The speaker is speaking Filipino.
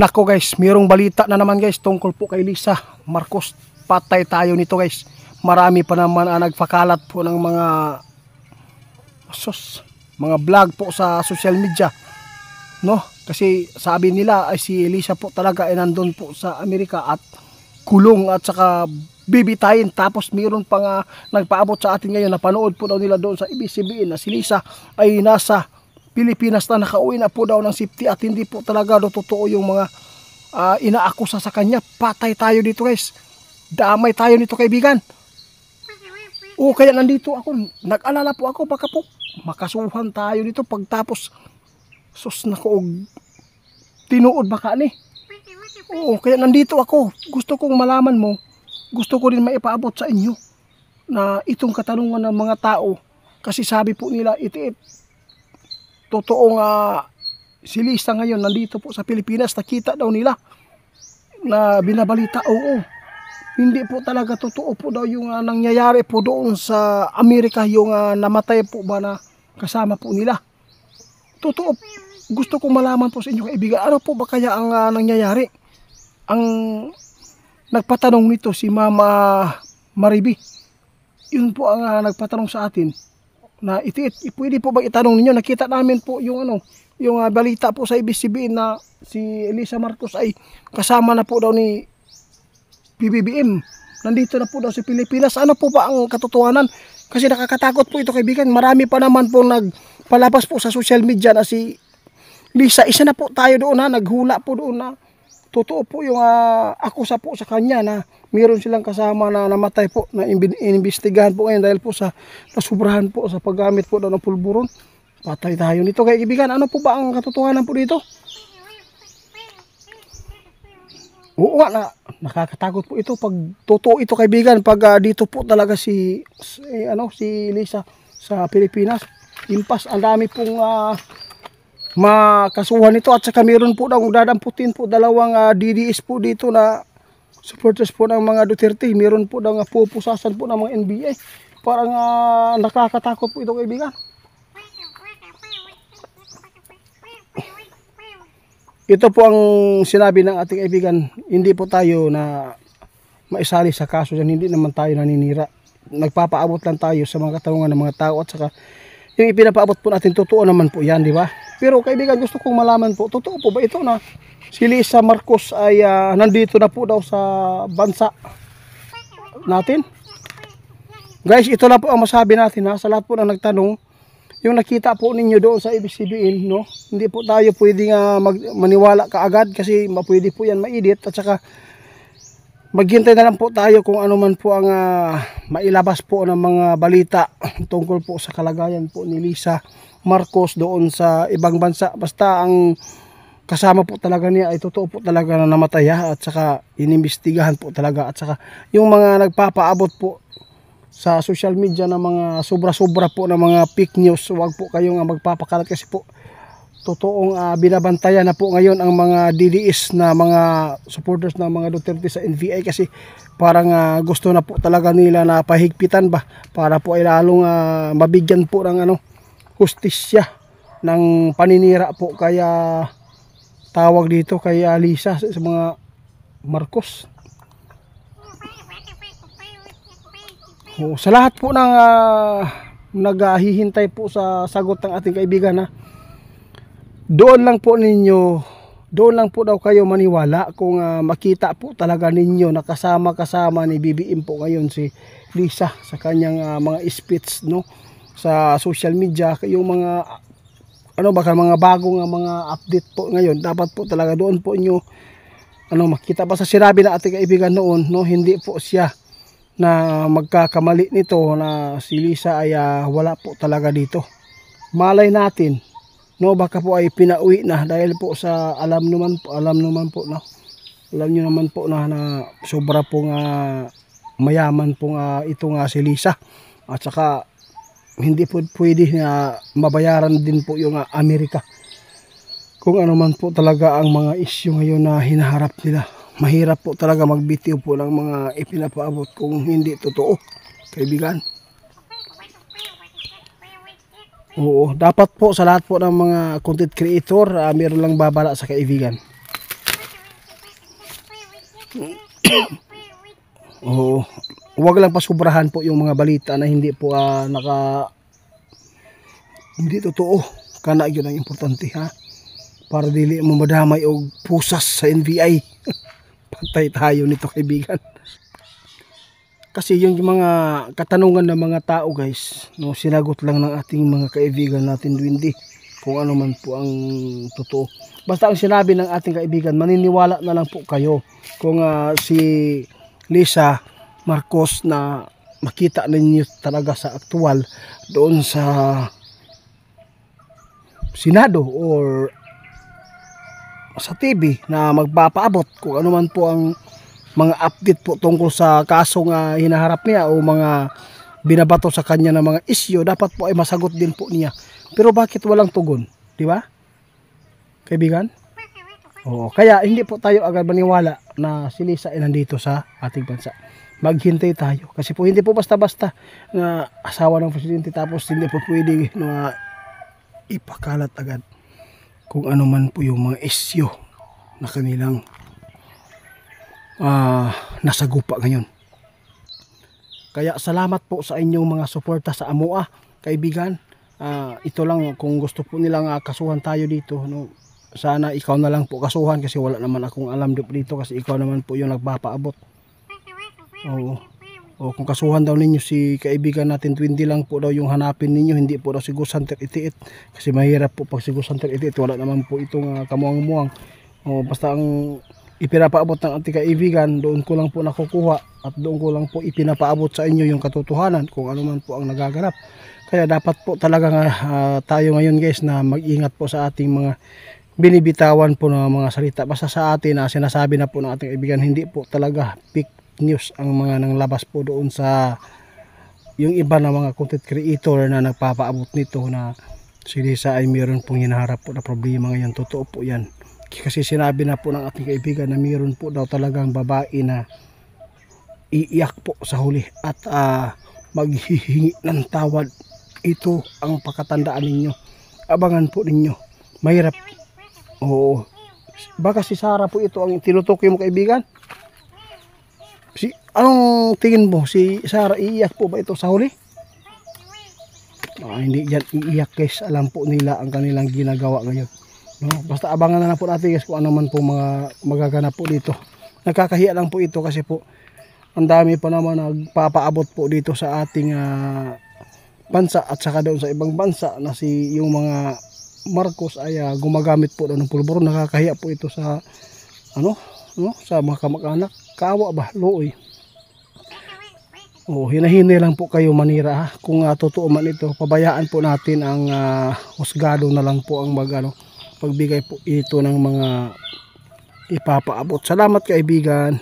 Nako guys, mayroong balita na naman guys tungkol po kay Lisa Marcos. Patay tayo nito guys. Marami pa naman nagpakalat po ng mga vlog po sa social media. No? Kasi sabi nila ay si Lisa po talaga ay nandun po sa Amerika at kulong at saka bibitayin. Tapos mayroon pa nga nagpaabot sa atin ngayon, napanood po daw nila doon sa ABS-CBN na si Lisa ay nasa Pilipinas na, nakauwi na po daw ng safety at hindi po talaga daw totoo yung mga inaakusa sa kanya. Patay tayo dito guys. Damay tayo nito kaibigan. O kaya nandito ako, nag-alala po ako baka po makasuhan tayo dito pagtapos sus na ko tinuod baka ni. Oo, kaya nandito ako. Gusto kong malaman mo, gusto ko rin maipaabot sa inyo na itong katanungan ng mga tao. Kasi sabi po nila, totoong si Lisa ngayon nandito po sa Pilipinas. Nakita daw nila na binabalita. Oo, hindi po talaga totoo po daw yung nangyayari po doon sa Amerika. Yung namatay po ba na kasama po nila. Totoo. Gusto kong malaman po sa inyo kaibigan, ano po ba kaya ang nangyayari? Ang nagpatanong nito si Mama Mariby. Yun po ang nagpatanong sa atin na pwede po ba itanong ninyo? Nakita namin po yung yung balita po sa ABS-CBN na si Lisa Marcos ay kasama na po daw ni PBBM. Nandito na po daw sa Pilipinas. Ano po ba ang katotohanan? Kasi nakakatakot po ito kaibigan. Marami pa naman po nagpalabas po sa social media na si Lisa. Isa na po tayo doon naghula po doon na totoo po yung akusa po sa kanya na meron silang kasama na namatay po, na inimbestigahan po ngayon dahil po sa nasubrahan po sa paggamit po daw ng pulburon. Patay tayo nito kaibigan. Ano po ba ang katotohanan po dito? Oo nga, nakakatakot po ito pag totoo ito kaibigan, pag dito po talaga si Lisa sa Pilipinas. Impas, ang dami pong makasuhan ito at saka meron po daw dadamputin po dalawang DDS po dito na supporters po ng mga Duterte. Meron po daw pupusasan po ng mga NBA. Parang nakakatakot po ito kaibigan. Ito po ang sinabi ng ating kaibigan, hindi po tayo na maisali sa kaso yan, hindi naman tayo naninira. Nagpapaabot lang tayo sa mga katanungan ng mga tao at saka yung ipinapaabot po natin, totoo naman po yan, di ba? Pero kaibigan, gusto kong malaman po, totoo po ba ito na si Lisa Marcos ay nandito na po daw sa bansa natin? Guys, ito lang po ang masabi natin sa lahat po na nagtanong. Yung nakita po ninyo doon sa ABS-CBN, no? Hindi po tayo pwedeng maniwala kaagad kasi pwede po yan ma-edit at saka maghintay na lang po tayo kung ano man po ang mailabas po ng mga balita tungkol po sa kalagayan po ni Lisa Marcos doon sa ibang bansa. Basta ang kasama po talaga niya ay totoo po talaga na namatay at saka inimbestigahan po talaga at saka yung mga nagpapaabot po sa social media na mga sobra-sobra po na mga fake news, huwag po kayong magpapakalat kasi po totoong binabantayan na po ngayon ang mga DDS na mga supporters ng mga Duterte sa NVI kasi parang gusto na po talaga nila na pahigpitan ba para po ay lalong mabigyan po ng hustisya ng paninira po kaya tawag dito kay Lisa sa mga Marcos. Sa lahat po ng naghihintay po sa sagot ng ating kaibigan doon lang po daw kayo maniwala kung makita po talaga ninyo na kasama ni BBM po ngayon si Lisa sa kanyang mga speech sa social media. Yung mga baka mga bagong mga update po ngayon, dapat po talaga doon po inyo makita. Basta sinabi na ating kaibigan noon hindi po siya na magkakamali nito na si Lisa ay wala po talaga dito. Malay natin baka po ay pinauwi na dahil po sa alam nyo naman po na sobra pong mayaman pong itong si Lisa at saka hindi po pwede na mabayaran din po yung Amerika kung ano man po talaga ang mga issue ngayon na hinaharap nila. Mahirap po talaga magbitiw po ng mga ipinapaabot kung hindi totoo kaibigan. Oo, dapat po sa lahat po ng mga content creator, meron lang babala sa kaibigan. Oo, huwag lang pasubrahan po yung mga balita na hindi po hindi totoo. Kana yun ang importante, ha, para dili mo madamay og pusas sa NBI. Patay tayo nito, kaibigan. Kasi yung mga katanungan ng mga tao, guys, no, sinagot lang ng ating mga kaibigan natin, Dwindi, kung ano man po ang totoo. Basta ang sinabi ng ating kaibigan, maniniwala na lang po kayo. Kung si Lisa Marcos na makita ninyo talaga sa aktual doon sa Senado or sa TV na magpapaabot kung ano man po ang mga update po tungkol sa kasong hinaharap niya o mga binabato sa kanya ng mga isyu, dapat po ay masagot din po niya. Pero bakit walang tugon, di ba, kaibigan? Oo, kaya hindi po tayo agad maniwala na si Lisa ay nandito sa ating bansa. Maghintay tayo, kasi po hindi po basta-basta na asawa ng presidente tapos hindi po pwede na ipakalat agad kung ano man po yung mga isyu na kanilang nasagupa ngayon. Kaya salamat po sa inyong mga suporta sa AMOA, kaibigan. Ito lang, kung gusto po nilang kasuhan tayo dito, no, sana ikaw na lang po kasuhan, kasi wala naman akong alam dito, kasi ikaw naman po yung nagpapaabot. O kung kasuhan daw ninyo si kaibigan natin, Dwindi lang po daw yung hanapin ninyo, hindi po daw si Ghost Hunter 88, kasi mahirap po pag si Ghost Hunter 88, wala naman po itong kamuang-muang. Basta ang ipinapaabot ng ating kaibigan, doon ko lang po nakukuha at doon ko lang po ipinapaabot sa inyo yung katotohanan kung ano man po ang nagaganap. Kaya dapat po talaga tayo ngayon, guys, na mag-ingat po sa ating mga binibitawan po ng mga salita. Basta sa atin sinasabi na po ng ating kaibigan, hindi po talaga fake news ang mga nanglabas po doon sa yung iba na mga content creator na nagpapaabot nito na si Lisa ay mayroon pong hinaharap po na problema ngayon. Totoo po yan, kasi sinabi na po ng ating kaibigan na mayroon po daw talagang babae na iiyak po sa huli at maghihingi ng tawad. Ito ang pakatandaan ninyo, abangan po ninyo, mahirap. Oo, baka si Sarah po ito ang tinutukoy mo, kaibigan. Anong tingin mo, si Sarah iiyak po ba ito sa huli? Hindi yan iiyak, guys. Alam po nila ang kanilang ginagawa ngayon, no? Basta abangan na lang po natin, guys, kung ano man po mga magaganap po dito. Nagkakahiya lang po ito, kasi po ang dami pa naman nagpapaabot po dito sa ating bansa at saka doon sa ibang bansa na yung mga Marcos ay gumagamit po ng pulburo. Nakakahiya po ito sa sa mga kamag-anak. Kawa ba, looy. Hinahinay lang po kayo manira, ha? Kung totoo man ito, pabayaan po natin ang husgado na lang po ang pagbigay po ito ng mga ipapaabot. Salamat, kaibigan.